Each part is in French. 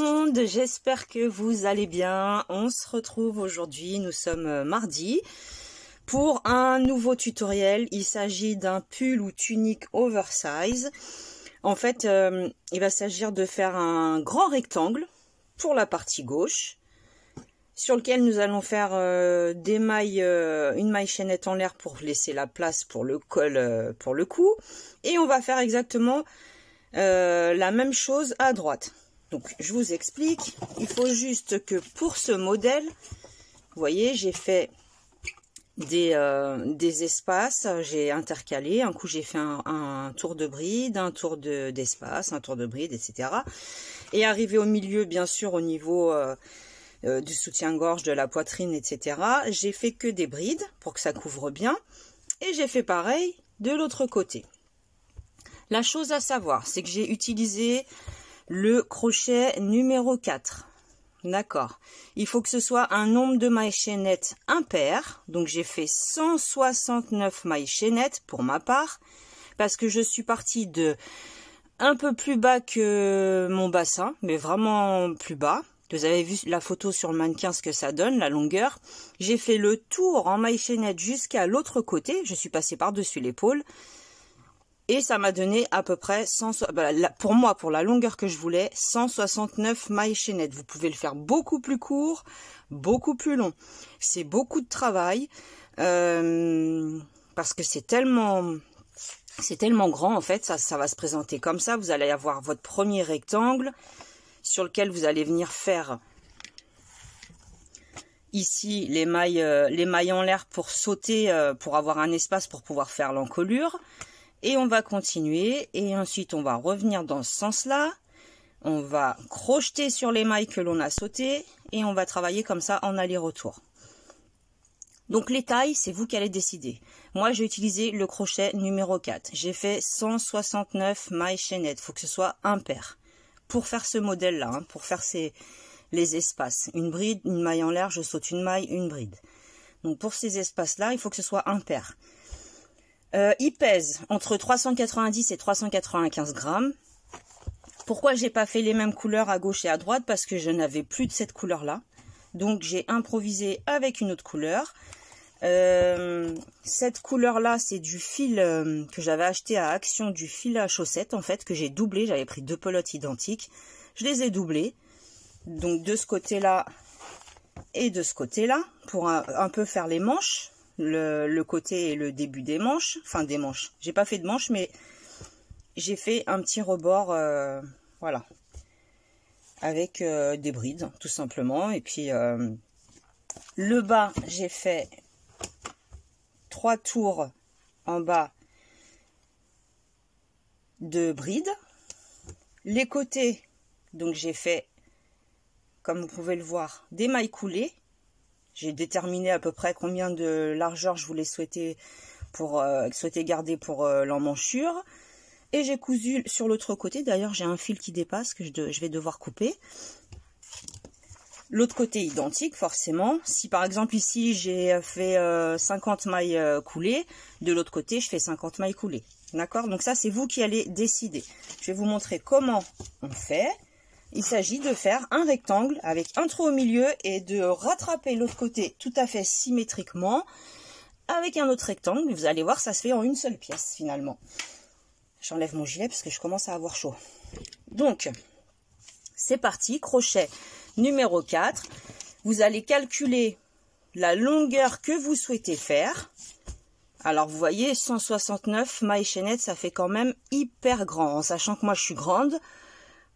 monde, j'espère que vous allez bien. On se retrouve aujourd'hui, nous sommes mardi, pour un nouveau tutoriel. Il s'agit d'un pull ou tunique oversize. En fait, il va s'agir de faire un grand rectangle pour la partie gauche, sur lequel nous allons faire des mailles, une maille chaînette en l'air pour laisser la place pour le col, pour le cou. Et on va faire exactement la même chose à droite. Donc je vous explique, il faut juste que pour ce modèle, vous voyez, j'ai fait des espaces, j'ai intercalé, un coup j'ai fait un tour de bride, un tour d'espace, un tour de bride, etc. Et arrivé au milieu, bien sûr, au niveau du soutien-gorge, de la poitrine, etc. J'ai fait que des brides pour que ça couvre bien. Et j'ai fait pareil de l'autre côté. La chose à savoir, c'est que j'ai utilisé le crochet numéro 4. D'accord. Il faut que ce soit un nombre de mailles chaînettes impair. Donc j'ai fait 169 mailles chaînettes pour ma part. Parce que je suis partie de un peu plus bas que mon bassin. Mais vraiment plus bas. Vous avez vu la photo sur le mannequin, ce que ça donne, la longueur. J'ai fait le tour en mailles chaînettes jusqu'à l'autre côté. Je suis passée par-dessus l'épaule. Et ça m'a donné à peu près, pour moi, pour la longueur que je voulais, 169 mailles chaînettes. Vous pouvez le faire beaucoup plus court, beaucoup plus long. C'est beaucoup de travail, parce que c'est tellement grand, en fait. Ça va se présenter comme ça. Vous allez avoir votre premier rectangle sur lequel vous allez venir faire ici les mailles en l'air pour sauter, pour avoir un espace pour pouvoir faire l'encolure. Et on va continuer et ensuite on va revenir dans ce sens-là. On va crocheter sur les mailles que l'on a sautées et on va travailler comme ça en aller-retour. Donc les tailles, c'est vous qui allez décider. Moi, j'ai utilisé le crochet numéro 4. J'ai fait 169 mailles chaînettes. Il faut que ce soit impair. Pour faire ce modèle-là, hein, pour faire les espaces. Une bride, une maille en l'air, je saute une maille, une bride. Donc pour ces espaces-là, il faut que ce soit impair. Il pèse entre 390 et 395 grammes. Pourquoi j'ai pas fait les mêmes couleurs à gauche et à droite? Parce que je n'avais plus de cette couleur-là. Donc j'ai improvisé avec une autre couleur. Cette couleur-là, c'est du fil que j'avais acheté à Action, du fil à chaussettes en fait, que j'ai doublé. J'avais pris deux pelotes identiques. Je les ai doublées. Donc de ce côté-là et de ce côté-là, pour un peu faire les manches. Le côté et le début des manches, enfin des manches, j'ai pas fait de manches mais j'ai fait un petit rebord, voilà, avec des brides tout simplement. Et puis le bas, j'ai fait 3 tours en bas de brides. Les côtés, donc j'ai fait, comme vous pouvez le voir, des mailles coulées. J'ai déterminé à peu près combien de largeur je voulais souhaiter garder pour l'emmanchure. Et j'ai cousu sur l'autre côté. D'ailleurs, j'ai un fil qui dépasse que je vais devoir couper. L'autre côté identique, forcément. Si par exemple ici, j'ai fait 50 mailles coulées, de l'autre côté, je fais 50 mailles coulées. D'accord? Donc ça, c'est vous qui allez décider. Je vais vous montrer comment on fait. Il s'agit de faire un rectangle avec un trou au milieu et de rattraper l'autre côté tout à fait symétriquement avec un autre rectangle. Vous allez voir, ça se fait en une seule pièce finalement. J'enlève mon gilet parce que je commence à avoir chaud. Donc, c'est parti, crochet numéro 4. Vous allez calculer la longueur que vous souhaitez faire. Alors, vous voyez, 169 mailles chaînettes, ça fait quand même hyper grand, en sachant que moi, je suis grande.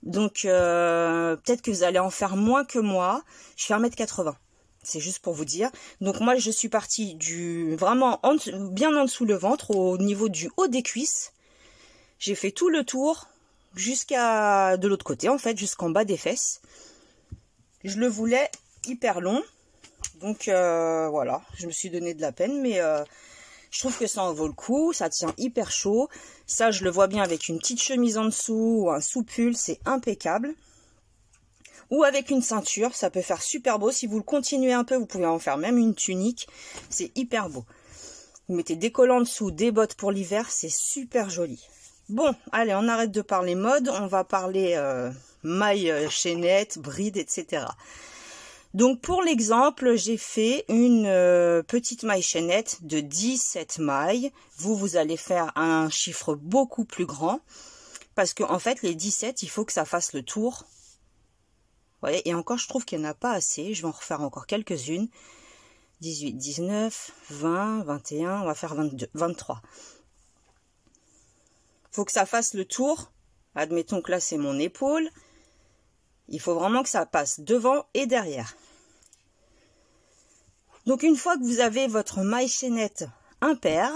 Donc, peut-être que vous allez en faire moins que moi. Je fais 1,80 m. C'est juste pour vous dire. Donc, moi, je suis partie vraiment bien en dessous le ventre, au niveau du haut des cuisses. J'ai fait tout le tour jusqu'à de l'autre côté, en fait, jusqu'en bas des fesses. Je le voulais hyper long. Donc, voilà. Je me suis donné de la peine, mais je trouve que ça en vaut le coup. Ça tient hyper chaud. Ça, je le vois bien avec une petite chemise en dessous ou un sous-pull, c'est impeccable. Ou avec une ceinture, ça peut faire super beau. Si vous le continuez un peu, vous pouvez en faire même une tunique. C'est hyper beau. Vous mettez des collants en dessous, des bottes pour l'hiver, c'est super joli. Bon, allez, on arrête de parler mode, on va parler maille, chaînette, bride, etc. Donc pour l'exemple, j'ai fait une petite maille chaînette de 17 mailles. Vous allez faire un chiffre beaucoup plus grand. Parce qu'en fait, les 17, il faut que ça fasse le tour. Vous voyez, et encore, je trouve qu'il n'y en a pas assez. Je vais en refaire encore quelques-unes. 18, 19, 20, 21, on va faire 22, 23. Il faut que ça fasse le tour. Admettons que là, c'est mon épaule. Il faut vraiment que ça passe devant et derrière. Donc, une fois que vous avez votre maille chaînette impaire,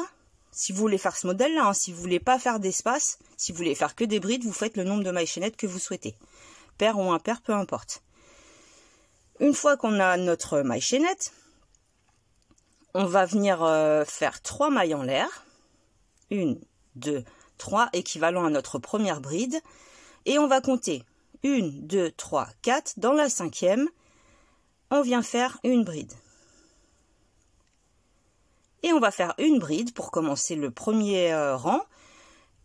si vous voulez faire ce modèle-là, hein, si vous voulez pas faire d'espace, si vous voulez faire que des brides, vous faites le nombre de mailles chaînettes que vous souhaitez. Paire ou impair, peu importe. Une fois qu'on a notre maille chaînette, on va venir faire 3 mailles en l'air. 1, 2, 3, équivalent à notre première bride. Et on va compter 1, 2, 3, 4. Dans la 5e, on vient faire une bride. Et on va faire une bride pour commencer le premier rang.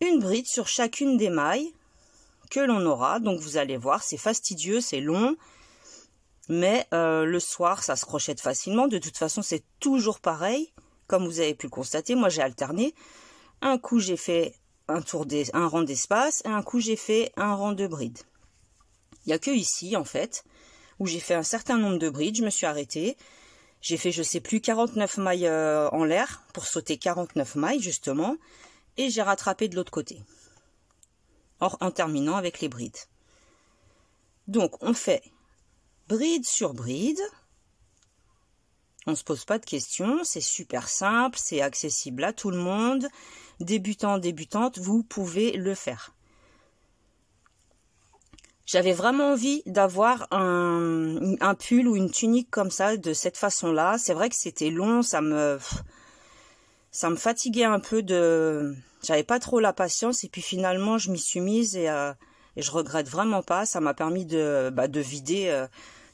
Une bride sur chacune des mailles que l'on aura. Donc vous allez voir, c'est fastidieux, c'est long. Mais le soir, ça se crochette facilement. De toute façon, c'est toujours pareil. Comme vous avez pu le constater, moi j'ai alterné. Un coup, j'ai fait un rang d'espace et un coup, j'ai fait un rang de bride. Il n'y a que ici, en fait, où j'ai fait un certain nombre de brides. Je me suis arrêtée. J'ai fait, je sais plus, 49 mailles en l'air pour sauter 49 mailles, justement. Et j'ai rattrapé de l'autre côté. En terminant avec les brides. Donc, on fait bride sur bride. On ne se pose pas de questions. C'est super simple. C'est accessible à tout le monde. Débutant, débutante, vous pouvez le faire. J'avais vraiment envie d'avoir un pull ou une tunique comme ça, de cette façon-là. C'est vrai que c'était long, ça me fatiguait un peu j'avais pas trop la patience et puis finalement je m'y suis mise et je regrette vraiment pas. Ça m'a permis de vider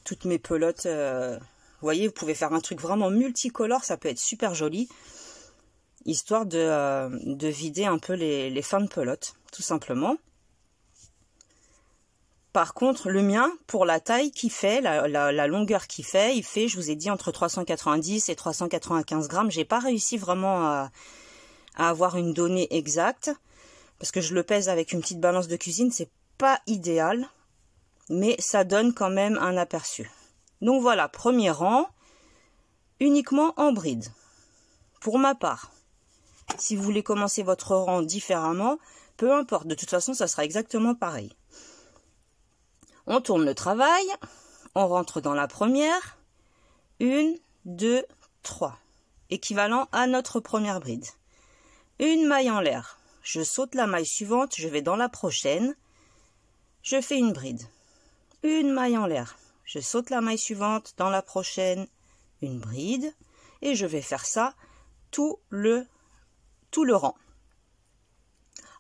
toutes mes pelotes. Vous voyez, vous pouvez faire un truc vraiment multicolore, ça peut être super joli. Histoire de vider un peu les fins de pelote, tout simplement. Par contre, le mien, pour la taille qu'il fait, la longueur qu'il fait, il fait, je vous ai dit, entre 390 et 395 grammes. J'ai pas réussi vraiment à avoir une donnée exacte, parce que je le pèse avec une petite balance de cuisine, c'est pas idéal, mais ça donne quand même un aperçu. Donc voilà, premier rang, uniquement en bride. Pour ma part, si vous voulez commencer votre rang différemment, peu importe, de toute façon, ça sera exactement pareil. On tourne le travail, on rentre dans la première, 1, 2, 3, équivalent à notre première bride. Une maille en l'air, je saute la maille suivante, je vais dans la prochaine, je fais une bride. Une maille en l'air, je saute la maille suivante, dans la prochaine, une bride, et je vais faire ça tout le rang.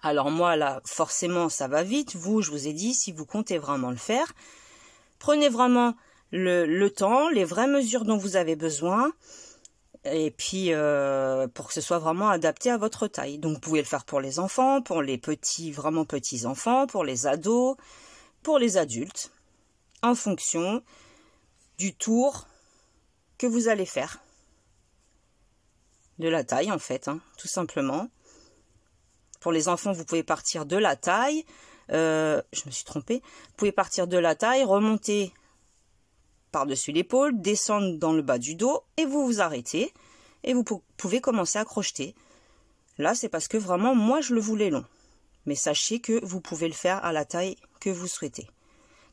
Alors moi, là, forcément, ça va vite. Vous, je vous ai dit, si vous comptez vraiment le faire, prenez vraiment le temps, les vraies mesures dont vous avez besoin, et puis pour que ce soit vraiment adapté à votre taille. Donc, vous pouvez le faire pour les enfants, pour les petits, vraiment petits enfants, pour les ados, pour les adultes, en fonction du tour que vous allez faire. De la taille, en fait, hein, tout simplement. Pour les enfants, vous pouvez partir de la taille. Je me suis trompée. Vous pouvez partir de la taille, remonter par-dessus l'épaule, descendre dans le bas du dos et vous vous arrêtez. Et vous pouvez commencer à crocheter. Là, c'est parce que vraiment, moi, je le voulais long. Mais sachez que vous pouvez le faire à la taille que vous souhaitez.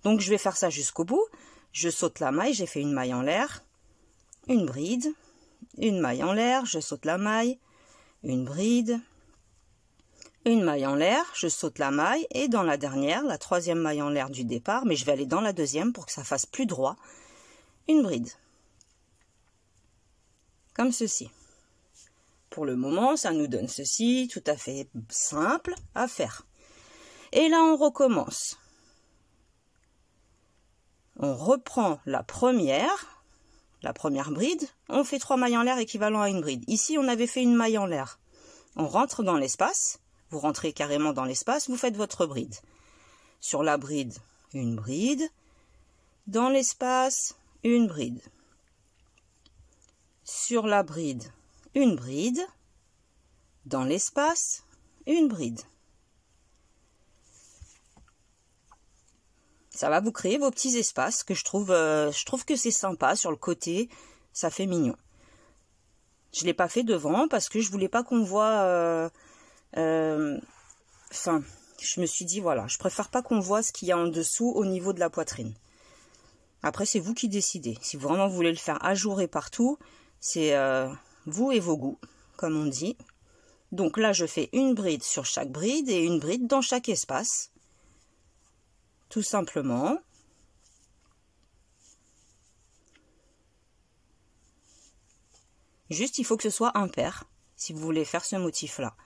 Donc, je vais faire ça jusqu'au bout. Je saute la maille, j'ai fait une maille en l'air, une bride, une maille en l'air, je saute la maille, une bride, une maille en l'air, je saute la maille et dans la dernière, la troisième maille en l'air du départ, mais je vais aller dans la deuxième pour que ça fasse plus droit, une bride. Comme ceci. Pour le moment, ça nous donne ceci, tout à fait simple à faire. Et là, on recommence. On reprend la première bride, on fait 3 mailles en l'air équivalent à une bride. Ici, on avait fait une maille en l'air. On rentre dans l'espace. vous rentrez carrément dans l'espace, vous faites votre bride. Sur la bride, une bride. Dans l'espace, une bride. Sur la bride, une bride. Dans l'espace, une bride. Ça va vous créer vos petits espaces que je trouve que c'est sympa sur le côté, ça fait mignon. Je ne l'ai pas fait devant parce que je voulais pas qu'on voit... Enfin, je me suis dit, voilà, je préfère pas qu'on voit ce qu'il y a en dessous au niveau de la poitrine. Après, c'est vous qui décidez. Si vraiment vous voulez le faire ajouré partout, c'est vous et vos goûts, comme on dit. Donc là, je fais une bride sur chaque bride et une bride dans chaque espace. Tout simplement. Juste, il faut que ce soit impair, si vous voulez faire ce motif-là.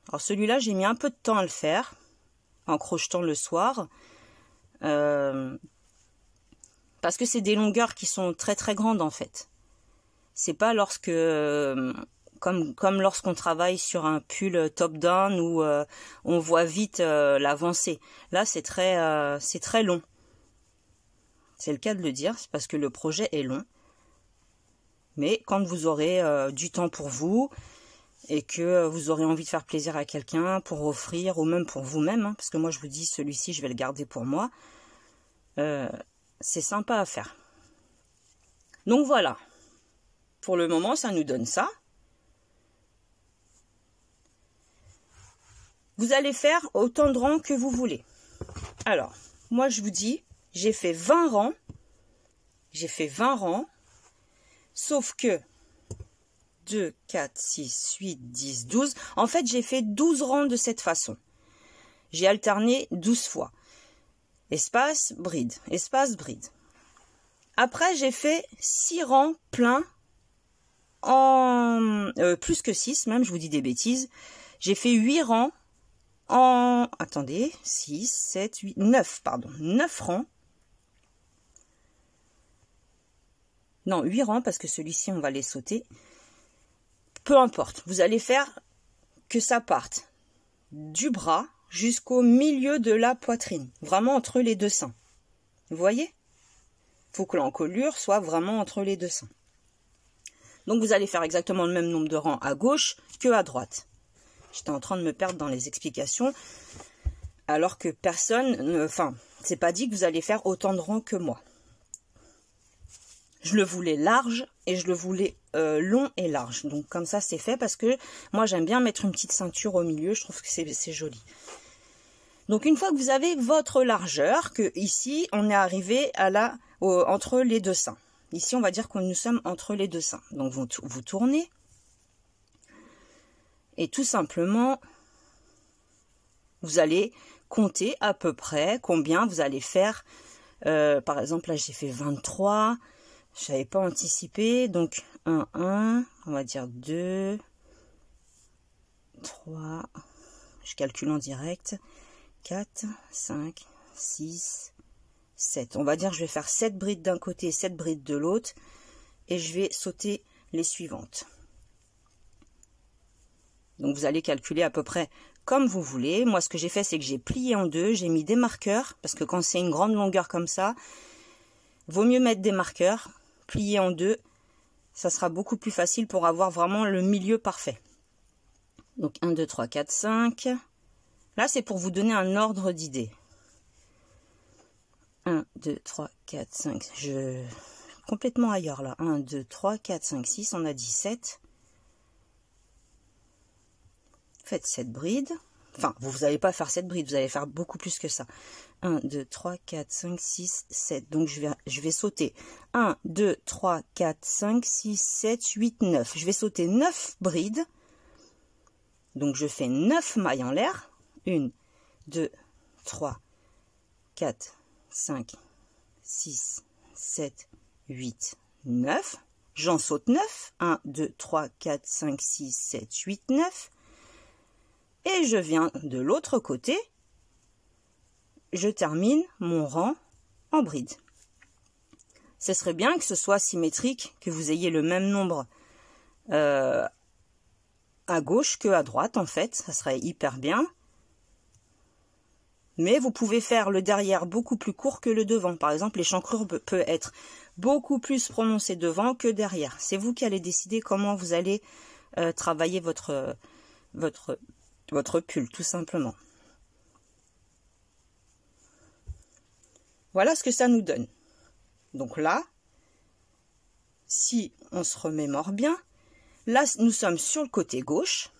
Alors celui-là, j'ai mis un peu de temps à le faire, en crochetant le soir. Parce que c'est des longueurs qui sont très très grandes en fait. C'est pas lorsque... Comme lorsqu'on travaille sur un pull top-down où on voit vite l'avancée. Là, c'est très long. C'est le cas de le dire, c'est parce que le projet est long. Mais quand vous aurez du temps pour vous et que vous aurez envie de faire plaisir à quelqu'un pour offrir ou même pour vous-même, hein, parce que moi je vous dis celui-ci je vais le garder pour moi, c'est sympa à faire. Donc voilà, pour le moment ça nous donne ça. Vous allez faire autant de rangs que vous voulez. Alors, moi je vous dis, j'ai fait 20 rangs. J'ai fait 20 rangs. Sauf que 2, 4, 6, 8, 10, 12. En fait, j'ai fait 12 rangs de cette façon. J'ai alterné 12 fois. Espace, bride. Espace, bride. Après, j'ai fait 6 rangs pleins. En plus que 6, même, je vous dis des bêtises. J'ai fait 8 rangs. Attendez, 6, 7, 8, 9, pardon, 9 rangs. Non, 8 rangs, parce que celui-ci, on va les sauter. Peu importe, vous allez faire que ça parte du bras jusqu'au milieu de la poitrine. Vraiment entre les deux seins. Vous voyez? Il faut que l'encolure soit vraiment entre les deux seins. Donc, vous allez faire exactement le même nombre de rangs à gauche que à droite. J'étais en train de me perdre dans les explications, alors que personne, enfin, c'est pas dit que vous allez faire autant de rangs que moi. Je le voulais large et je le voulais long et large. Donc comme ça c'est fait parce que moi j'aime bien mettre une petite ceinture au milieu, je trouve que c'est joli. Donc une fois que vous avez votre largeur, que ici on est arrivé à entre les deux seins. Ici on va dire que nous sommes entre les deux seins. Donc vous tournez. Et tout simplement, vous allez compter à peu près combien vous allez faire. Par exemple, là, j'ai fait 23. Je n'avais pas anticipé. Donc, 1, on va dire 2, 3. Je calcule en direct. 4, 5, 6, 7. On va dire que je vais faire 7 brides d'un côté et 7 brides de l'autre. Et je vais sauter les suivantes. Donc vous allez calculer à peu près comme vous voulez. Moi ce que j'ai fait c'est que j'ai plié en deux, j'ai mis des marqueurs, parce que quand c'est une grande longueur comme ça, vaut mieux mettre des marqueurs, plier en deux, ça sera beaucoup plus facile pour avoir vraiment le milieu parfait. Donc 1, 2, 3, 4, 5. Là c'est pour vous donner un ordre d'idée. 1, 2, 3, 4, 5. Je complètement ailleurs là. 1, 2, 3, 4, 5, 6. On a 17. Faites 7 brides. Enfin, vous n'allez pas faire 7 brides, vous allez faire beaucoup plus que ça. 1, 2, 3, 4, 5, 6, 7. Donc, je vais sauter 1, 2, 3, 4, 5, 6, 7, 8, 9. Je vais sauter 9 brides. Donc, je fais 9 mailles en l'air. 1, 2, 3, 4, 5, 6, 7, 8, 9. J'en saute 9. 1, 2, 3, 4, 5, 6, 7, 8, 9. Et je viens de l'autre côté, je termine mon rang en bride. Ce serait bien que ce soit symétrique, que vous ayez le même nombre à gauche que à droite en fait, ça serait hyper bien. Mais vous pouvez faire le derrière beaucoup plus court que le devant. Par exemple, l'échancrure peut être beaucoup plus prononcée devant que derrière. C'est vous qui allez décider comment vous allez travailler votre pull, tout simplement. Voilà ce que ça nous donne. Donc là, si on se remémore bien, là nous sommes sur le côté gauche,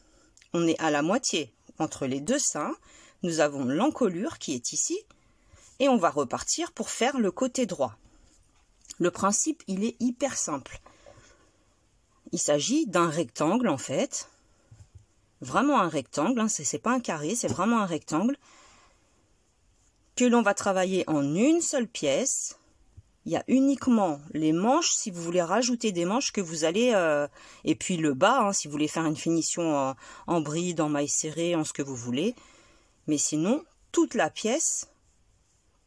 on est à la moitié entre les deux seins, nous avons l'encolure qui est ici, et on va repartir pour faire le côté droit. Le principe, il est hyper simple. Il s'agit d'un rectangle en fait, vraiment un rectangle, hein, c'est pas un carré, c'est vraiment un rectangle, que l'on va travailler en une seule pièce. Il y a uniquement les manches, si vous voulez rajouter des manches que vous allez... et puis le bas, hein, si vous voulez faire une finition en bride, en maille serrée, en ce que vous voulez. Mais sinon, toute la pièce,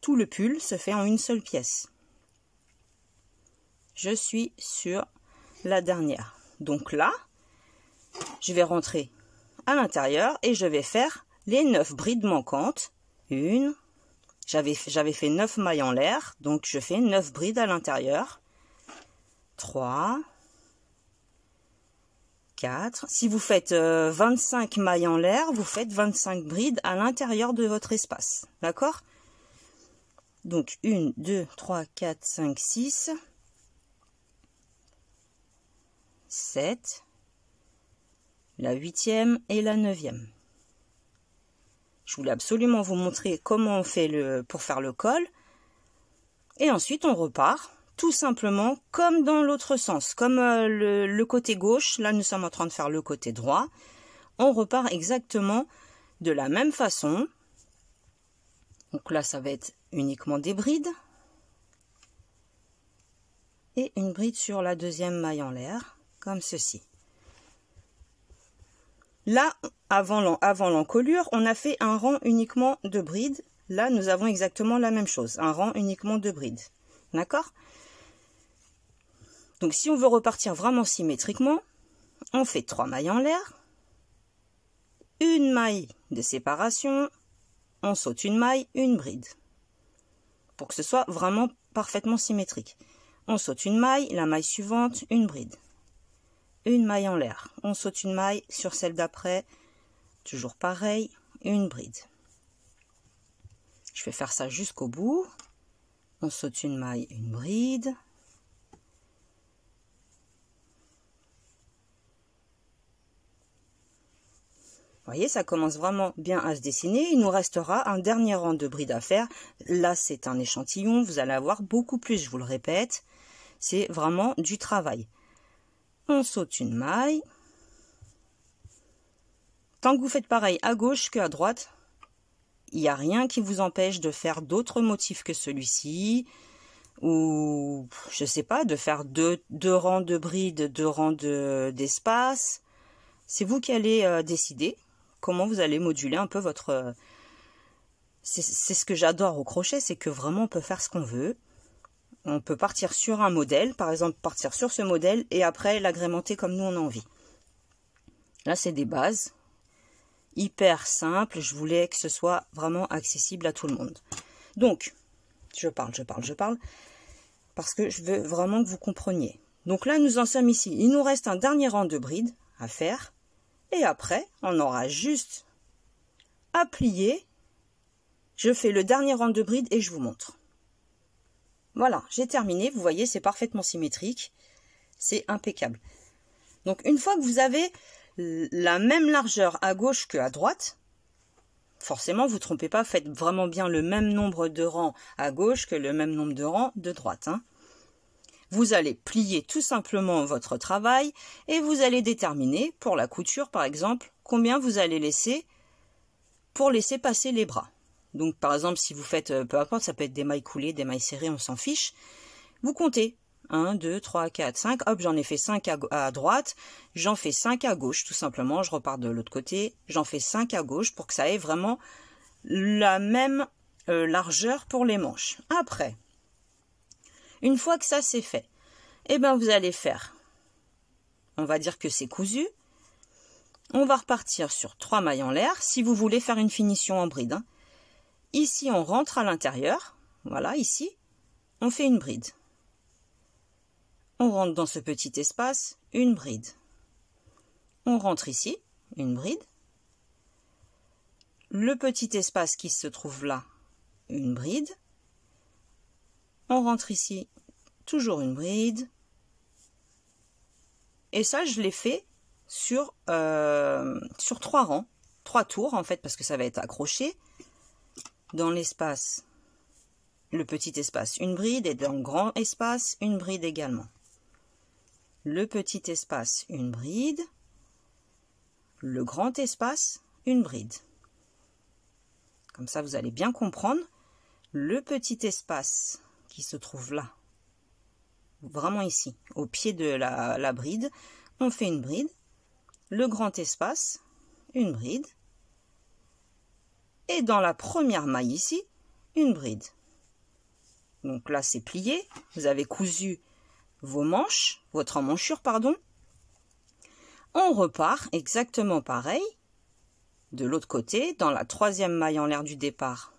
tout le pull se fait en une seule pièce. Je suis sur la dernière. Donc là, je vais rentrer à l'intérieur et je vais faire les 9 brides manquantes. Une... J'avais fait 9 mailles en l'air, donc je fais 9 brides à l'intérieur. 3, 4. Si vous faites 25 mailles en l'air, vous faites 25 brides à l'intérieur de votre espace. D'accord? Donc 1, 2, 3, 4, 5, 6, 7, la 8e et la 9e. Je voulais absolument vous montrer comment on fait pour faire le col. Et ensuite, on repart tout simplement comme dans l'autre sens. Comme le côté gauche, là nous sommes en train de faire le côté droit. On repart exactement de la même façon. Donc là, ça va être uniquement des brides. Et une bride sur la deuxième maille en l'air, comme ceci. Là, avant l'encolure, on a fait un rang uniquement de brides. Là, nous avons exactement la même chose, un rang uniquement de brides. D'accord? Donc, si on veut repartir vraiment symétriquement, on fait 3 mailles en l'air, une maille de séparation, on saute une maille, une bride. Pour que ce soit vraiment parfaitement symétrique. On saute une maille, la maille suivante, une bride. Une maille en l'air, on saute une maille sur celle d'après, toujours pareil, une bride. Je vais faire ça jusqu'au bout. On saute une maille, une bride. Vous voyez, ça commence vraiment bien à se dessiner. Il nous restera un dernier rang de brides à faire. Là, c'est un échantillon, vous allez avoir beaucoup plus, je vous le répète. C'est vraiment du travail. On saute une maille. Tant que vous faites pareil à gauche qu'à droite, il n'y a rien qui vous empêche de faire d'autres motifs que celui-ci, ou je sais pas, de faire deux rangs de brides, 2 rangs d'espace. C'est vous qui allez décider comment vous allez moduler un peu votre... C'est ce que j'adore au crochet, c'est que vraiment on peut faire ce qu'on veut. On peut partir sur un modèle, par exemple partir sur ce modèle et après l'agrémenter comme nous on a envie. Là c'est des bases hyper simples, je voulais que ce soit vraiment accessible à tout le monde. Donc, je parle, parce que je veux vraiment que vous compreniez. Donc là nous en sommes ici, il nous reste un dernier rang de brides à faire et après on aura juste à plier. Je fais le dernier rang de brides et je vous montre. Voilà, j'ai terminé. Vous voyez, c'est parfaitement symétrique. C'est impeccable. Donc, une fois que vous avez la même largeur à gauche qu'à droite, forcément, vous ne trompez pas, faites vraiment bien le même nombre de rangs à gauche que le même nombre de rangs de droite. Hein. Vous allez plier tout simplement votre travail et vous allez déterminer, pour la couture par exemple, combien vous allez laisser pour laisser passer les bras. Donc, par exemple, si vous faites, peu importe, ça peut être des mailles coulées, des mailles serrées, on s'en fiche. Vous comptez. 1, 2, 3, 4, 5. Hop, j'en ai fait 5 à droite. J'en fais 5 à gauche, tout simplement. Je repars de l'autre côté. J'en fais 5 à gauche pour que ça ait vraiment la même largeur pour les manches. Après, une fois que ça c'est fait, eh ben, vous allez faire, on va dire que c'est cousu. On va repartir sur 3 mailles en l'air si vous voulez faire une finition en bride. Ici, on rentre à l'intérieur. Voilà, ici, on fait une bride. On rentre dans ce petit espace, une bride. On rentre ici, une bride. Le petit espace qui se trouve là, une bride. On rentre ici, toujours une bride. Et ça, je l'ai fait sur 3 rangs, 3 tours en fait, parce que ça va être accroché. Dans l'espace, le petit espace, une bride, et dans le grand espace, une bride également. Le petit espace, une bride. Le grand espace, une bride. Comme ça, vous allez bien comprendre. Le petit espace qui se trouve là, vraiment ici, au pied de la bride, on fait une bride. Le grand espace, une bride. Et dans la première maille ici, une bride. Donc là, c'est plié. Vous avez cousu vos manches, votre emmanchure, pardon. On repart exactement pareil. De l'autre côté, dans la 3e maille en l'air du départ,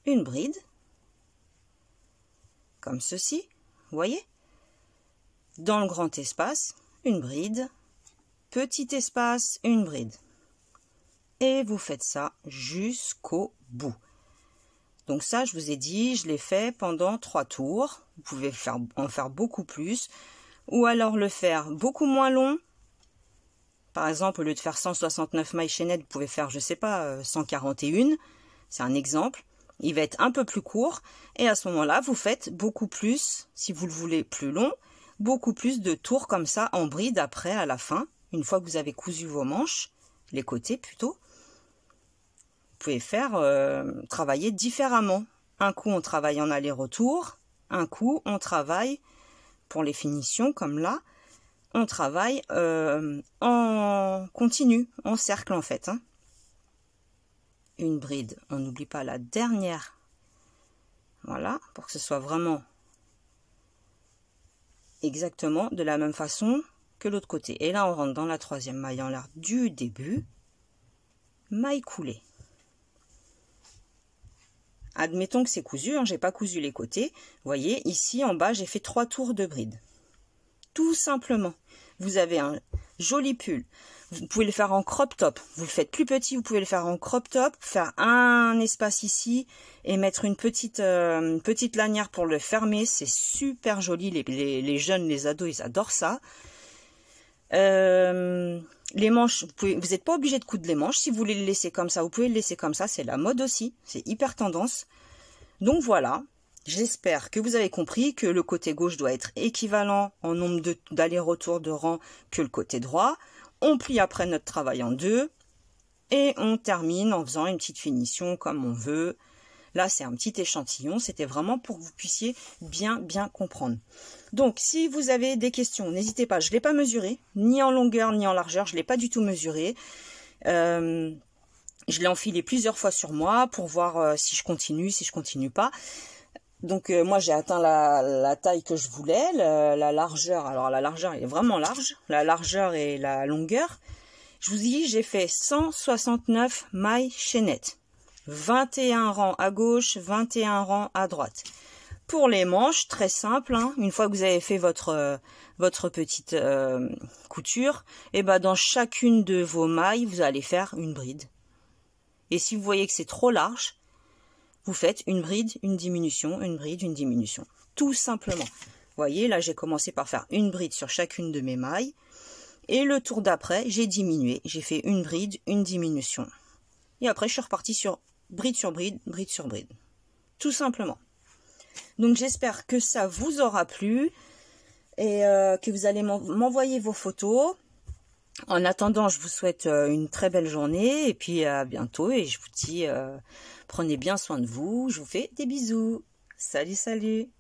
une bride. Comme ceci, vous voyez. Dans le grand espace, une bride. Petit espace, une bride. Et vous faites ça jusqu'au bout. Donc ça, je vous ai dit, je l'ai fait pendant 3 tours. Vous pouvez en faire beaucoup plus. Ou alors le faire beaucoup moins long. Par exemple, au lieu de faire 169 mailles chaînettes, vous pouvez faire, je sais pas, 141. C'est un exemple. Il va être un peu plus court. Et à ce moment-là, vous faites beaucoup plus, si vous le voulez plus long, beaucoup plus de tours comme ça en bride après, à la fin. Une fois que vous avez cousu vos manches, les côtés plutôt. Vous pouvez faire travailler différemment. Un coup, on travaille en aller-retour. Un coup, on travaille pour les finitions comme là. On travaille en continu, en cercle en fait. Hein. Une bride, on n'oublie pas la dernière. Voilà, pour que ce soit vraiment exactement de la même façon que l'autre côté. Et là, on rentre dans la 3e maille en l'air du début. Maille coulée. Admettons que c'est cousu, hein, j'ai pas cousu les côtés. Vous voyez, ici en bas, j'ai fait 3 tours de bride. Tout simplement. Vous avez un joli pull. Vous pouvez le faire en crop top. Vous le faites plus petit, vous pouvez le faire en crop top. Faire un espace ici et mettre une petite lanière pour le fermer. C'est super joli. Les jeunes, les ados, ils adorent ça. Les manches, vous n'êtes pas obligé de coudre les manches. Si vous voulez le laisser comme ça, vous pouvez le laisser comme ça. C'est la mode aussi. C'est hyper tendance. Donc voilà. J'espère que vous avez compris que le côté gauche doit être équivalent en nombre d'allers-retours de rang que le côté droit. On plie après notre travail en deux. Et on termine en faisant une petite finition comme on veut. Là, c'est un petit échantillon. C'était vraiment pour que vous puissiez bien comprendre. Donc, si vous avez des questions, n'hésitez pas. Je ne l'ai pas mesuré, ni en longueur, ni en largeur. Je ne l'ai pas du tout mesuré. Je l'ai enfilé plusieurs fois sur moi pour voir si je continue pas. Donc, moi, j'ai atteint la taille que je voulais. La largeur, alors la largeur est vraiment large. La largeur et la longueur. Je vous dis, j'ai fait 169 mailles chaînettes. 21 rangs à gauche, 21 rangs à droite. Pour les manches, très simple, hein, une fois que vous avez fait votre petite couture, et ben dans chacune de vos mailles, vous allez faire une bride. Et si vous voyez que c'est trop large, vous faites une bride, une diminution, une bride, une diminution. Tout simplement. Vous voyez, là j'ai commencé par faire une bride sur chacune de mes mailles. Et le tour d'après, j'ai diminué. J'ai fait une bride, une diminution. Et après, je suis repartie sur bride sur bride, bride sur bride. Tout simplement. Donc, j'espère que ça vous aura plu et que vous allez m'envoyer vos photos. En attendant, je vous souhaite une très belle journée et puis à bientôt. Et je vous dis, prenez bien soin de vous. Je vous fais des bisous. Salut, salut!